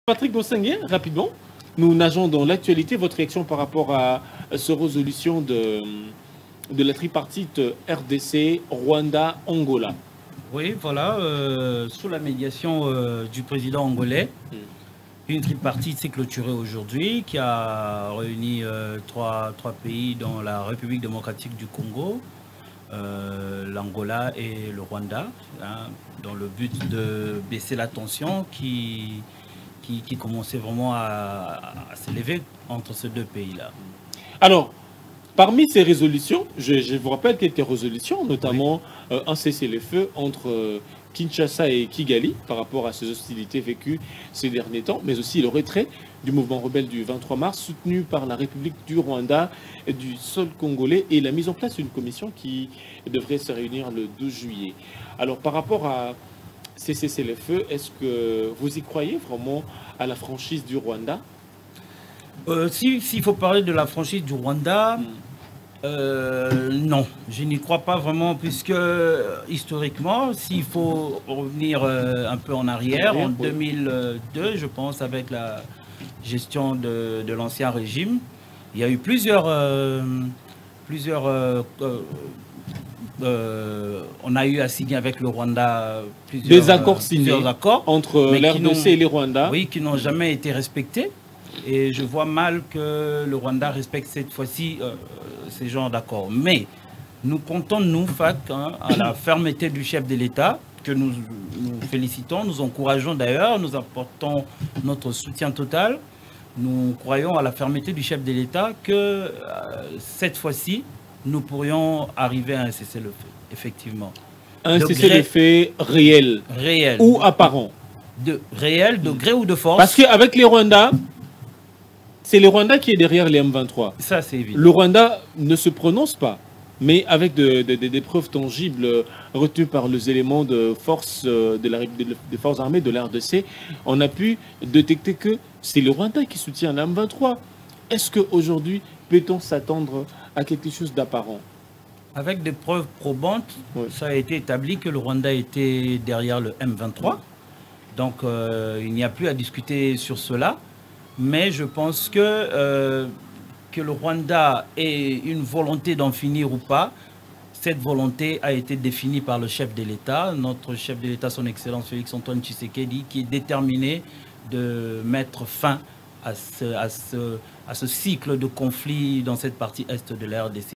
Patrick Bosengue, rapidement, nous nageons dans l'actualité. Votre réaction par rapport à cette résolution de la tripartite RDC, Rwanda, Angola? Oui, voilà, sous la médiation du président angolais, une tripartite s'est clôturée aujourd'hui qui a réuni trois pays dans la République démocratique du Congo, l'Angola et le Rwanda, hein, dans le but de baisser la tension qui commençait vraiment à s'élever entre ces deux pays-là. Alors, parmi ces résolutions, je vous rappelle quelques résolutions, notamment un cessez-le-feu entre Kinshasa et Kigali par rapport à ces hostilités vécues ces derniers temps, mais aussi le retrait du mouvement rebelle du 23 mars soutenu par la République du Rwanda et du sol congolais et la mise en place d'une commission qui devrait se réunir le 12 juillet. Alors, par rapport à ces cessez-le-feu, est-ce que vous y croyez vraiment à la franchise du Rwanda? S'il faut parler de la franchise du Rwanda, non, je n'y crois pas vraiment, puisque historiquement, s'il faut revenir un peu en arrière, en 2002, je pense, avec la gestion de l'ancien régime, il y a eu on a eu à signer avec le Rwanda plusieurs accords signés entre l'RDC et les Rwandais. Oui, qui n'ont jamais été respectés. Et je vois mal que le Rwanda respecte cette fois-ci ces genres d'accords. Mais nous comptons, nous, FAC, hein, à la fermeté du chef de l'État, que nous félicitons, nous encourageons d'ailleurs, nous apportons notre soutien total. Nous croyons à la fermeté du chef de l'État que cette fois-ci, nous pourrions arriver à un cessez-le-feu, effectivement. Un cessez-le-feu réel. Réel. Ou apparent. Réel, de gré ou de force. Parce qu'avec les Rwandais, c'est le Rwanda qui est derrière les M23. Ça, c'est évident. Le Rwanda ne se prononce pas, mais avec des preuves tangibles retenues par les éléments de force des forces armées de l'RDC, on a pu détecter que c'est le Rwanda qui soutient la M23. Est-ce qu'aujourd'hui, peut-on s'attendre à quelque chose d'apparent? Avec des preuves probantes, ça a été établi que le Rwanda était derrière le M23. Donc, il n'y a plus à discuter sur cela. Mais je pense que le Rwanda ait une volonté d'en finir ou pas, cette volonté a été définie par le chef de l'État, notre chef de l'État, son Excellence Félix-Antoine Tshisekedi, qui est déterminé de mettre fin à ce cycle de conflit dans cette partie est de la RDC.